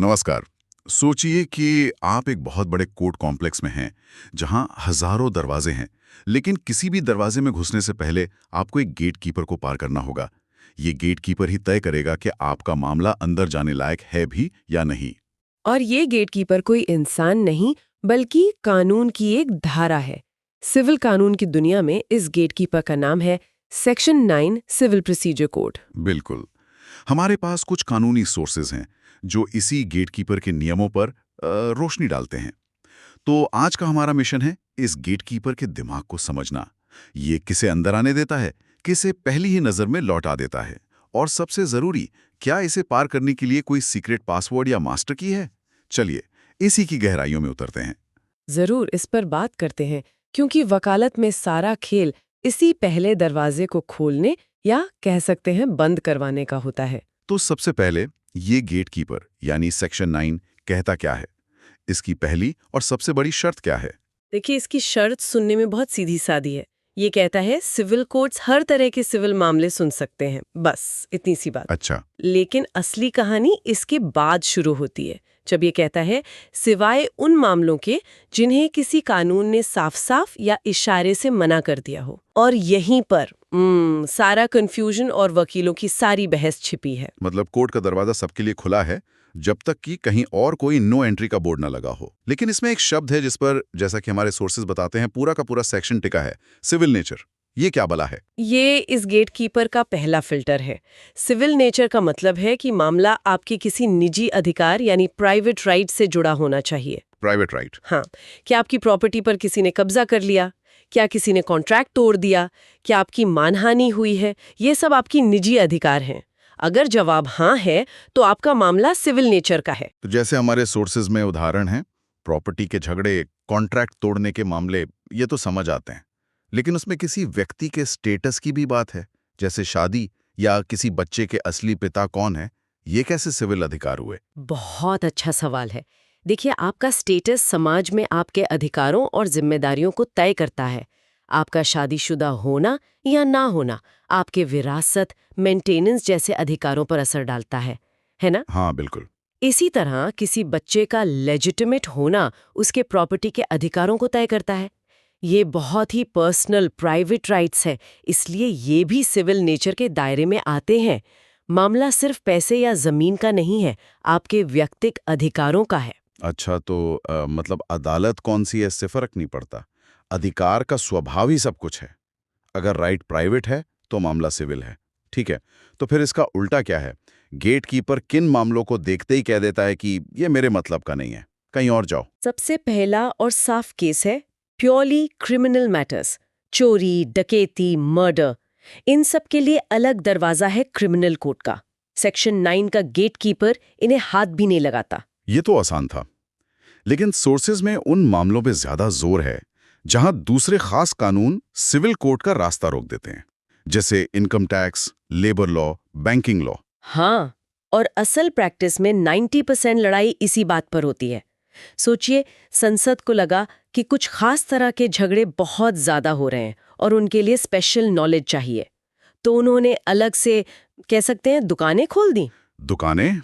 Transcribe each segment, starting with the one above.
नमस्कार। सोचिए कि आप एक बहुत बड़े कोर्ट कॉम्प्लेक्स में हैं, जहां हजारों दरवाजे हैं, लेकिन किसी भी दरवाजे में घुसने से पहले आपको एक गेट कीपर को पार करना होगा। ये गेट कीपर ही तय करेगा कि आपका मामला अंदर जाने लायक है भी या नहीं। और ये गेटकीपर कोई इंसान नहीं बल्कि कानून की एक धारा है। सिविल कानून की दुनिया में इस गेटकीपर का नाम है सेक्शन 9 सिविल प्रोसीजर कोड। बिल्कुल। हमारे पास कुछ कानूनी सोर्सेज हैं जो इसी गेट कीपर के नियमों पर रोशनी डालते हैं। तो आज का हमारा मिशन है इस गेटकीपर के दिमाग को समझना। ये किसे अंदर आने देता है, किसे पहली ही नजर में लौटा देता है, और सबसे जरूरी, क्या इसे पार करने के लिए कोई सीक्रेट पासवर्ड या मास्टर की है। चलिए इसी की गहराइयों में उतरते हैं। जरूर इस पर बात करते हैं, क्योंकि वकालत में सारा खेल इसी पहले दरवाजे को खोलने या कह सकते हैं बंद करवाने का होता है। तो सबसे पहले ये गेटकीपर यानी सेक्शन 9 कहता क्या है, इसकी पहली और सबसे बड़ी शर्त क्या है। देखिए, इसकी शर्त सुनने में बहुत सीधी सादी है। ये कहता है सिविल कोर्ट्स हर तरह के सिविल मामले सुन सकते हैं, बस इतनी सी बात। अच्छा। लेकिन असली कहानी इसके बाद शुरू होती है, जब ये कहता है सिवाय उन मामलों के जिन्हें किसी कानून ने साफ साफ या इशारे से मना कर दिया हो। और यहीं पर सारा कंफ्यूजन और वकीलों की सारी बहस छिपी है। मतलब कोर्ट का दरवाजा सबके लिए खुला है, जब तक कि कहीं और कोई नो एंट्री का बोर्ड ना लगा हो। लेकिन इसमें एक शब्द है जिस पर, जैसा कि हमारे सोर्सेज बताते हैं, पूरा का पूरा सेक्शन टिका है, सिविल नेचर। ये क्या बला है? ये इस गेटकीपर का पहला फिल्टर है। सिविल नेचर का मतलब है कि मामला आपके किसी निजी अधिकार यानी प्राइवेट राइट से जुड़ा होना चाहिए। Private right. हाँ, क्या आपकी प्रॉपर्टी पर किसी ने कब्जा कर लिया, क्या किसी ने कॉन्ट्रैक्ट तोड़ दिया, क्या आपकी मानहानि हुई है, ये सब आपकी निजी अधिकार हैं। अगर जवाब हाँ है तो आपका मामला सिविल नेचर का है। तो जैसे हमारे सोर्सेज में उदाहरण हैं, प्रॉपर्टी के झगड़े, कॉन्ट्रैक्ट तोड़ने के मामले, ये तो समझ आते हैं। लेकिन उसमें किसी व्यक्ति के स्टेटस की भी बात है, जैसे शादी या किसी बच्चे के असली पिता कौन है, ये कैसे सिविल अधिकार हुए? बहुत अच्छा सवाल है। देखिए, आपका स्टेटस समाज में आपके अधिकारों और जिम्मेदारियों को तय करता है। आपका शादीशुदा होना या ना होना आपके विरासत, मेंटेनेंस जैसे अधिकारों पर असर डालता है ना? हाँ बिल्कुल। इसी तरह किसी बच्चे का लेजिटिमेट होना उसके प्रॉपर्टी के अधिकारों को तय करता है। ये बहुत ही पर्सनल प्राइवेट राइट्स है, इसलिए ये भी सिविल नेचर के दायरे में आते हैं। मामला सिर्फ पैसे या जमीन का नहीं है, आपके व्यक्तिगत अधिकारों का है। अच्छा, तो मतलब अदालत कौन सी है इससे फर्क नहीं पड़ता, अधिकार का स्वभाव ही सब कुछ है। अगर राइट प्राइवेट है तो मामला सिविल है। ठीक है, तो फिर इसका उल्टा क्या है? गेटकीपर किन मामलों को देखते ही कह देता है कि ये मेरे मतलब का नहीं है, कहीं और जाओ? सबसे पहला और साफ केस है प्योरली क्रिमिनल मैटर्स, चोरी, डकैती, मर्डर। इन सब के लिए अलग दरवाजा है क्रिमिनल कोड का। सेक्शन 9 का गेटकीपर इन्हें हाथ भी नहीं लगाता। ये तो आसान था। लेकिन सोर्सेज में उन मामलों पे ज्यादा जोर है जहां दूसरे खास कानून सिविल कोर्ट का रास्ता रोक देते हैं, जैसे income tax, labour law, banking law. हाँ, और असल प्रैक्टिस में 90% लड़ाई इसी बात पर होती है। सोचिए, संसद को लगा कि कुछ खास तरह के झगड़े बहुत ज्यादा हो रहे हैं और उनके लिए स्पेशल नॉलेज चाहिए, तो उन्होंने अलग से, कह सकते हैं, दुकानें खोल दी। दुकानें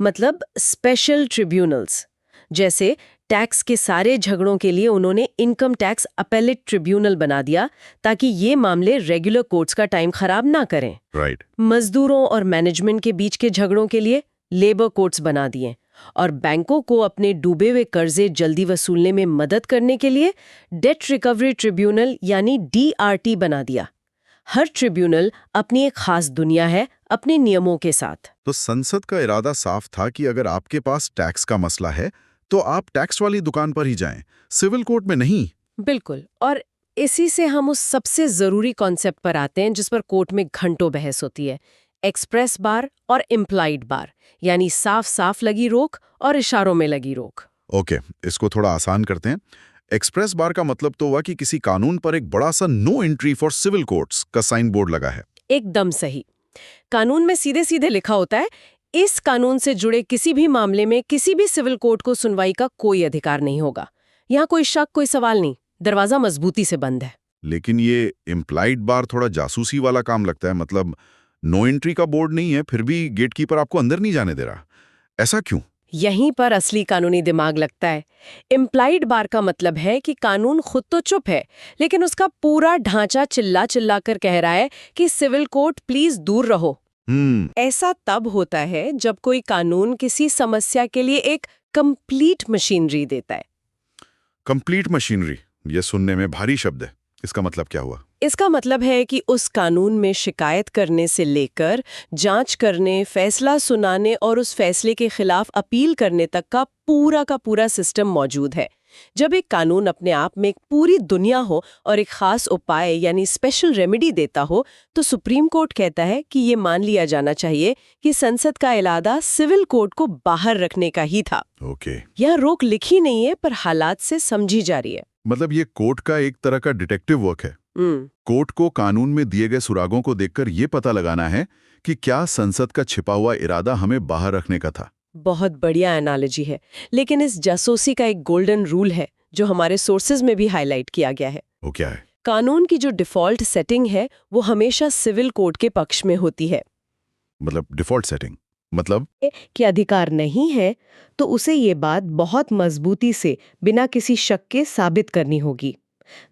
मतलब स्पेशल ट्रिब्यूनल्स। जैसे टैक्स के सारे झगड़ों के लिए उन्होंने इनकम टैक्स अपेलेट ट्रिब्यूनल बना दिया, ताकि ये मामले रेगुलर कोर्ट्स का टाइम खराब ना करें। राइट। मजदूरों और मैनेजमेंट के बीच के झगड़ों के लिए लेबर कोर्ट्स बना दिए, और बैंकों को अपने डूबे हुए कर्जे जल्दी वसूलने में मदद करने के लिए डेट रिकवरी ट्रिब्यूनल यानी DRT बना दिया। हर ट्रिब्यूनल अपनी एक खास दुनिया है, अपने नियमों के साथ। तो संसद का इरादा साफ था कि अगर आपके पास टैक्स का मसला है तो आप टैक्स वाली दुकान पर ही जाएं, सिविल कोर्ट में नहीं। बिल्कुल। और इसी से हम उस सबसे जरूरी कॉन्सेप्ट पर आते हैं जिस पर कोर्ट में घंटों बहस होती है, एक्सप्रेस बार और इम्प्लाइड बार, यानी साफ साफ लगी रोक और इशारों में लगी रोक। ओके, इसको थोड़ा आसान करते हैं। एक्सप्रेस बार का मतलब तो हुआ कि किसी कानून पर एक बड़ा सा no entry for civil courts का साइन बोर्ड लगा है। एकदम सही। कानून में सीधे सीधे लिखा होता है, इस कानून से जुड़े किसी भी मामले में किसी भी सिविल कोर्ट को सुनवाई का कोई अधिकार नहीं होगा। यहाँ कोई शक, कोई सवाल नहीं, दरवाजा मजबूती से बंद है। लेकिन ये इम्प्लाइड बार थोड़ा जासूसी वाला काम लगता है। मतलब नो एंट्री का बोर्ड नहीं है, फिर भी गेटकीपर आपको अंदर नहीं जाने दे रहा, ऐसा क्यों? यहीं पर असली कानूनी दिमाग लगता है। इम्प्लाइड बार का मतलब है कि कानून खुद तो चुप है, लेकिन उसका पूरा ढांचा चिल्ला चिल्ला कर कह रहा है कि सिविल कोर्ट प्लीज दूर रहो। ऐसा तब होता है जब कोई कानून किसी समस्या के लिए एक कंप्लीट मशीनरी देता है। कंप्लीट मशीनरी, ये सुनने में भारी शब्द है। इसका मतलब क्या हुआ? इसका मतलब है कि उस कानून में शिकायत करने से लेकर जांच करने, फैसला सुनाने और उस फैसले के खिलाफ अपील करने तक का पूरा सिस्टम मौजूद है। जब एक कानून अपने आप में एक पूरी दुनिया हो और एक खास उपाय यानी स्पेशल रेमेडी देता हो, तो सुप्रीम कोर्ट कहता है कि ये मान लिया जाना चाहिए कि संसद का इरादा सिविल कोर्ट को बाहर रखने का ही था। ओके। यह रोक लिखी नहीं है, पर हालात से समझी जा रही है। मतलब ये कोर्ट का एक तरह का डिटेक्टिव वर्क है। कोर्ट को कानून में दिए गए सुरागों को देखकर ये पता लगाना है कि क्या संसद का छिपा हुआ इरादा हमें बाहर रखने का था। बहुत बढ़िया एनालॉजी है, लेकिन इस जासूसी का एक गोल्डन रूल है जो हमारे सोर्सेज में भी हाईलाइट किया गया है। वो क्या है? कानून की जो डिफॉल्ट सेटिंग है वो हमेशा सिविल कोर्ट के पक्ष में होती है। मतलब डिफॉल्ट सेटिंग मतलब कि अधिकार नहीं है तो उसे ये बात बहुत मजबूती से बिना किसी शक के साबित करनी होगी।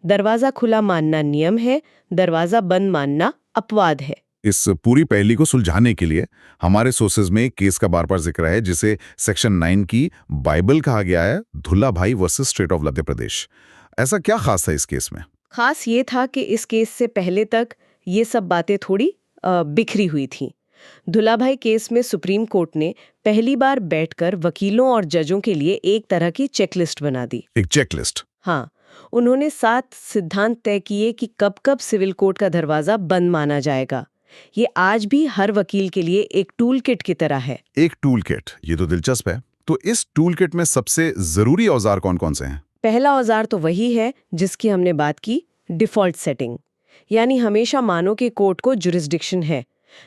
दरवाजा खुला मानना नियम है, दरवाजा बंद मानना अपवाद है। इस पूरी पहेली को सुलझाने के लिए हमारे सोर्सेज में एक केस का बार-बार जिक्र है जिसे सेक्शन 9 की बाइबल कहा गया है, धुल्ला भाई versus state of Madhya Pradesh. ऐसा क्या खास था इस केस में? खास ये था कि इस केस से पहले तक ये सब बातें थोड़ी बिखरी हुई थी। धुलाभाई केस में सुप्रीम कोर्ट ने पहली बार बैठकर वकीलों और जजों के लिए एक तरह की चेकलिस्ट बना दी। एक चेकलिस्ट? हाँ, उन्होंने 7 सिद्धांत तय किए कि कब-कब सिविल कोर्ट का दरवाजा बंद माना जाएगा। ये आज भी हर वकील के लिए एक टूल किट की तरह है। एक टूल किट, ये तो दिलचस्प है। तो इस टूल किट में सबसे जरूरी औजार कौन-कौन से हैं? पहला औजार तो वही है जिसकी हमने बात की, डिफॉल्ट सेटिंग। यानी हमेशा मानो कि कोर्ट को जुरिस्डिक्शन है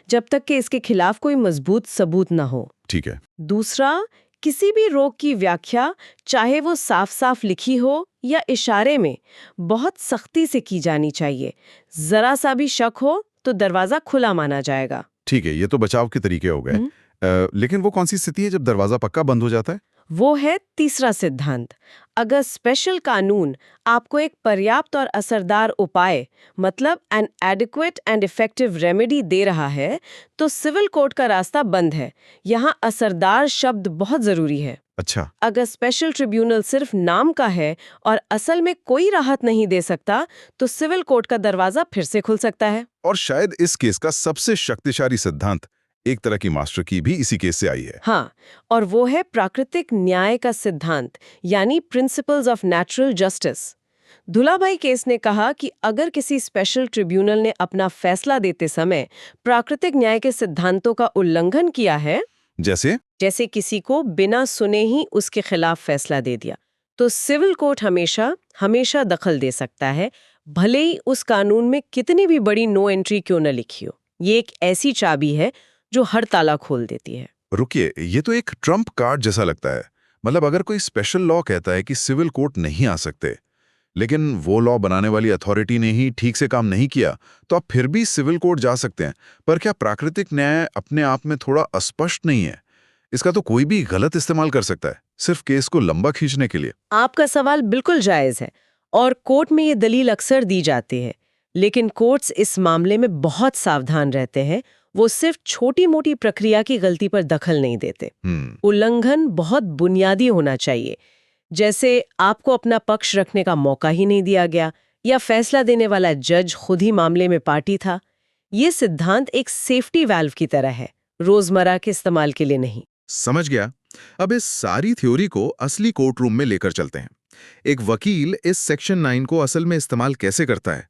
जब तक कि इसके खिलाफ कोई मजबूत सबूत ना हो। ठीक है। दूसरा, किसी भी रोक की व्याख्या, चाहे वो साफ-साफ लिखी हो या इशारे में, बहुत सख्ती से की जानी चाहिए। जरा सा भी शक हो तो दरवाजा खुला माना जाएगा। ठीक है, ये तो बचाव के तरीके हो गए। लेकिन वो कौन सी स्थिति है जब दरवाजा पक्का बंद हो जाता है? वो है तीसरा सिद्धांत। अगर स्पेशल कानून आपको एक पर्याप्त और असरदार उपाय, मतलब an adequate and effective remedy दे रहा है, तो सिविल कोर्ट का रास्ता बंद है। यहाँ असरदार शब्द बहुत जरूरी है। अच्छा। अगर स्पेशल ट्रिब्यूनल सिर्फ नाम का है और असल में कोई राहत नहीं दे सकता, तो सिविल कोर्ट का दरवाजा फिर से खुल सकता है। और शायद इस केस का सबसे शक्तिशाली सिद्धांत, एक तरह की मास्टर की भी इसी केस से आई है। हाँ, और वो है प्राकृतिक न्याय का सिद्धांत, यानी principles of natural justice. Dhulabhai case ने कहा कि अगर किसी स्पेशल ट्रिब्यूनल ने अपना फैसला देते समय प्राकृतिक न्याय के सिद्धांतों का उल्लंघन किया है, जैसे किसी को बिना सुने ही उसके खिलाफ फैसला दे दिया, तो सिविल कोर्ट हमेशा दखल दे सकता है, भले ही उस कानून में कितनी भी बड़ी नो एंट्री क्यों न लिखी हो। ये एक ऐसी चाबी है जो हर ताला खोल देती है। रुकिए, ये तो एक ट्रम्प कार्ड जैसा लगता है। मतलब अगर कोई स्पेशल लॉ कहता है कि सिविल कोर्ट नहीं आ सकते, लेकिन वो लॉ बनाने वाली अथॉरिटी ने ही ठीक से काम नहीं किया, तो आप फिर भी सिविल कोर्ट जा सकते हैं। पर क्या प्राकृतिक न्याय अपने आप में थोड़ा अस्पष्ट नहीं है? इसका तो कोई भी गलत इस्तेमाल कर सकता है, सिर्फ केस को लंबा खींचने के लिए। आपका सवाल बिल्कुल जायज है और कोर्ट में ये दलील अक्सर दी जाती है, लेकिन कोर्ट्स इस मामले में बहुत सावधान रहते हैं। वो सिर्फ छोटी मोटी प्रक्रिया की गलती पर दखल नहीं देते। उल्लंघन बहुत बुनियादी होना चाहिए, जैसे आपको अपना पक्ष रखने का मौका ही नहीं दिया गया या फैसला देने वाला जज खुद ही मामले में पार्टी था। ये सिद्धांत एक सेफ्टी वाल्व की तरह है, रोजमर्रा के इस्तेमाल के लिए नहीं। समझ गया। अब इस सारी थ्योरी को असली कोर्ट रूम में लेकर चलते हैं। एक वकील इस सेक्शन 9 को असल में इस्तेमाल कैसे करता है?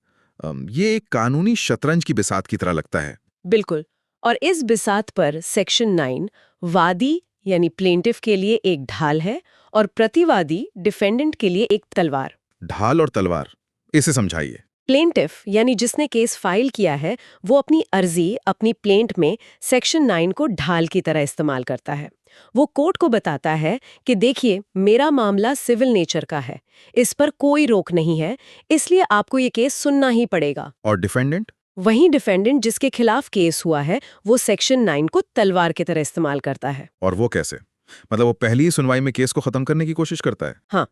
ये एक कानूनी शतरंज की बिसात की तरह लगता है। बिल्कुल, और इस बिसात पर सेक्शन 9 वादी यानी प्लेंटिफ के लिए एक ढाल है और प्रतिवादी डिफेंडेंट के लिए एक तलवार। ढाल और तलवार, इसे समझाइए। प्लेंटिफ यानी जिसने केस फाइल किया है, वो अपनी अर्जी, अपनी प्लेंट में सेक्शन 9 को ढाल की तरह इस्तेमाल करता है। वो कोर्ट को बताता है कि देखिए, मेरा मामला सिविल नेचर का है, इस पर कोई रोक नहीं है, इसलिए आपको ये केस सुनना ही पड़ेगा। और डिफेंडेंट? वहीं डिफेंडेंट जिसके खिलाफ केस हुआ है, वो सेक्शन 9 को तलवार की तरह इस्तेमाल करता है। और वो कैसे? मतलब वो पहली ही सुनवाई में केस को खत्म करने की कोशिश करता है। हाँ,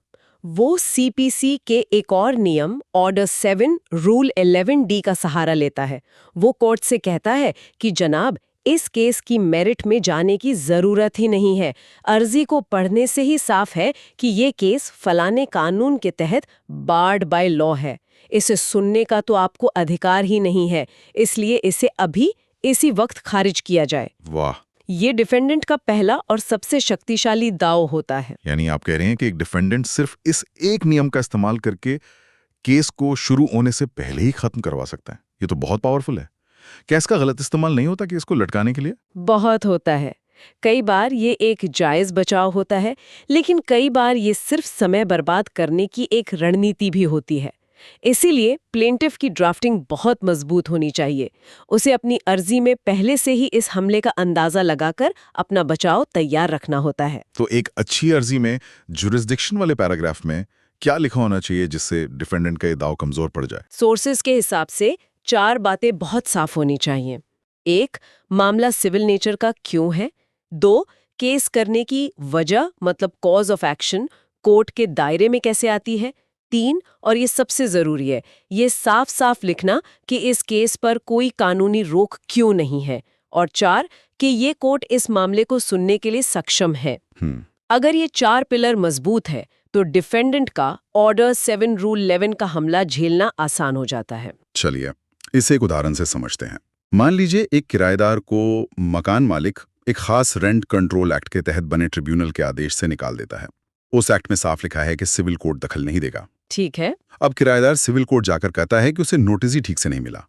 वो सीपीसी के एक और नियम ऑर्डर 7 रूल 11D का सहारा लेता है। वो कोर्ट से कहता है कि जनाब, इस केस की मेरिट में जाने की जरूरत ही नहीं है। अर्जी को पढ़ने से ही साफ है कि ये केस फलाने कानून के तहत बार्ड बाय लॉ है। इसे सुनने का तो आपको अधिकार ही नहीं है, इसलिए इसे अभी इसी वक्त खारिज किया जाए। वाह। ये डिफेंडेंट का पहला और सबसे शक्तिशाली दांव होता है। यानी आप कह रहे हैं कि एक डिफेंडेंट सिर्फ इस एक नियम का इस्तेमाल करके केस को शुरू होने से पहले ही खत्म करवा सकता है। ये तो बहुत पावरफुल है। क्या इसका गलत इस्तेमाल नहीं होता केस को लटकाने के लिए? बहुत होता है। कई बार ये एक जायज बचाव होता है, लेकिन कई बार ये सिर्फ समय बर्बाद करने की एक रणनीति भी होती है। इसीलिए प्लेंटिफ की ड्राफ्टिंग बहुत मजबूत होनी चाहिए। उसे अपनी अर्जी में पहले से ही इस हमले का अंदाजा लगाकर अपना बचाव तैयार रखना होता है। तो एक अच्छी अर्जी में जुरिस्डिक्शन वाले पैराग्राफ में क्या लिखा होना चाहिए जिससे डिफेंडेंट का ये दाव कमजोर पड़ जाए? सोर्सेज के हिसाब से 4 बातें बहुत साफ होनी चाहिए। 1, मामला सिविल नेचर का क्यों है। 2, केस करने की वजह मतलब कॉज ऑफ एक्शन कोर्ट के दायरे में कैसे आती है। 3, और ये सबसे जरूरी है, ये साफ साफ लिखना कि इस केस पर कोई कानूनी रोक क्यों नहीं है। और 4, कि ये कोर्ट इस मामले को सुनने के लिए सक्षम है। अगर ये 4 पिलर मजबूत है तो डिफेंडेंट का ऑर्डर 7 रूल 11 का हमला झेलना आसान हो जाता है। चलिए, इसे एक उदाहरण से समझते हैं। मान लीजिए एक किराएदार को मकान मालिक एक खास रेंट कंट्रोल एक्ट के तहत बने ट्रिब्यूनल के आदेश से निकाल देता है। उस एक्ट में साफ लिखा है कि सिविल कोर्ट दखल नहीं देगा। ठीक है। अब किराएदार सिविल कोर्ट जाकर कहता है कि उसे नोटिस ही ठीक से नहीं मिला,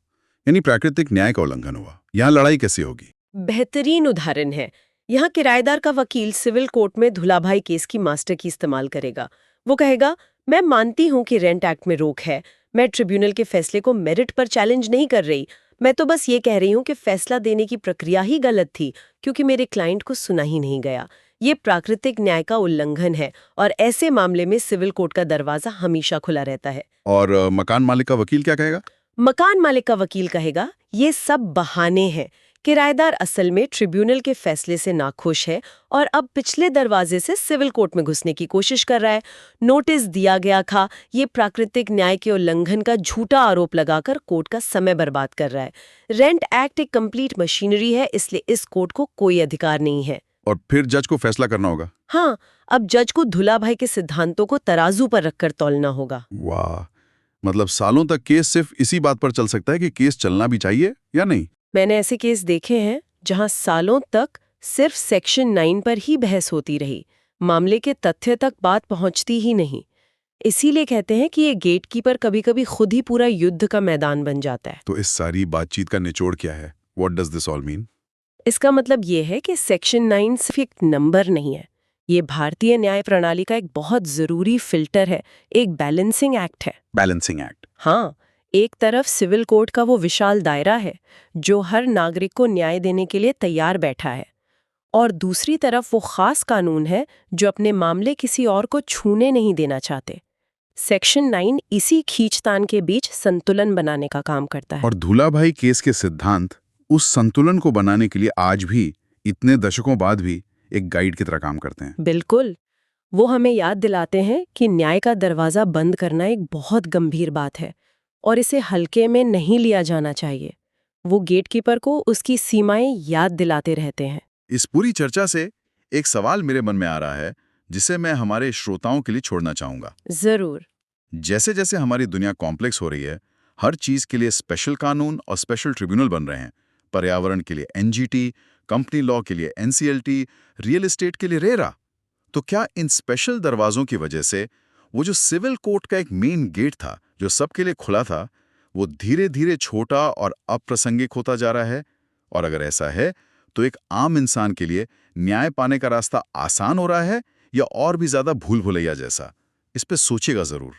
यानी प्राकृतिक न्याय का उल्लंघन हुआ। यहाँ लड़ाई कैसी होगी? बेहतरीन उदाहरण है। यहाँ किराएदार का वकील सिविल कोर्ट में धुलाभाई केस की मास्टर की इस्तेमाल करेगा। वो कहेगा, मैं मानती हूँ कि रेंट एक्ट में रोक है, मैं ट्रिब्यूनल के फैसले को मेरिट पर चैलेंज नहीं कर रही, मैं तो बस ये कह रही हूँ कि फैसला देने की प्रक्रिया ही गलत थी क्योंकि मेरे क्लाइंट को सुना ही नहीं गया। ये प्राकृतिक न्याय का उल्लंघन है और ऐसे मामले में सिविल कोर्ट का दरवाजा हमेशा खुला रहता है। और मकान मालिक का वकील क्या कहेगा? मकान मालिक का वकील कहेगा, ये सब बहाने हैं। किराएदार असल में ट्रिब्यूनल के फैसले से नाखुश है और अब पिछले दरवाजे से सिविल कोर्ट में घुसने की कोशिश कर रहा है। नोटिस दिया गया था, ये प्राकृतिक न्याय के उल्लंघन का झूठा आरोप लगाकर कोर्ट का समय बर्बाद कर रहा है। रेंट एक्ट एक कंप्लीट मशीनरी है, इसलिए इस कोर्ट को कोई अधिकार नहीं है। और फिर जज को फैसला करना होगा। हाँ, अब जज को धुलाभाई के सिद्धांतों को तराजू पर रखकर तौलना होगा। वाह, मतलब सालों तक केस सिर्फ इसी बात पर चल सकता है कि केस चलना भी चाहिए या नहीं। मैंने ऐसे केस देखे हैं जहां सालों तक सिर्फ सेक्शन 9 पर ही बहस होती रही, मामले के तथ्य तक बात पहुंचती ही नहीं। इसीलिए कहते हैं कि ये गेटकीपर कभी-कभी खुद ही पूरा युद्ध का मैदान बन जाता है। तो इस सारी बातचीत का निचोड़ क्या है? What does this all mean? इसका मतलब ये है कि सेक्शन 9 सिर्फ एक नंबर नहीं है, ये भारतीय न्याय प्रणाली का एक बहुत जरूरी फिल्टर है, एक बैलेंसिंग एक्ट है। Balancing act? हाँ, एक तरफ सिविल कोर्ट का वो विशाल दायरा है जो हर नागरिक को न्याय देने के लिए तैयार बैठा है, और दूसरी तरफ वो खास कानून है जो अपने मामले किसी और को छूने नहीं देना चाहते। सेक्शन 9 इसी खींचतान के बीच संतुलन बनाने का काम करता है। और धुलाभाई केस के सिद्धांत उस संतुलन को बनाने के लिए आज भी, इतने दशकों बाद भी, एक गाइड की तरह काम करते हैं। बिल्कुल, वो हमें याद दिलाते हैं कि न्याय का दरवाजा बंद करना एक बहुत गंभीर बात है और इसे हल्के में नहीं लिया जाना चाहिए। वो गेटकीपर को उसकी सीमाएं याद दिलाते रहते हैं। इस पूरी चर्चा से एक सवाल मेरे मन में आ रहा है जिसे मैं हमारे श्रोताओं के लिए छोड़ना चाहूंगा। जरूर। जैसे जैसे हमारी दुनिया कॉम्प्लेक्स हो रही है, हर चीज के लिए स्पेशल कानून और स्पेशल ट्रिब्यूनल बन रहे हैं। पर्यावरण के लिए एनजीटी, कंपनी लॉ के लिए एनसीएलटी, रियल एस्टेट के लिए रेरा। तो क्या इन स्पेशल दरवाजों की वजह से वो जो सिविल कोर्ट का एक मेन गेट था जो सबके लिए खुला था, वो धीरे धीरे छोटा और अप्रासंगिक होता जा रहा है? और अगर ऐसा है तो एक आम इंसान के लिए न्याय पाने का रास्ता आसान हो रहा है या और भी ज्यादा भूल भुलैया जैसा? इस पे सोचिएगा जरूर।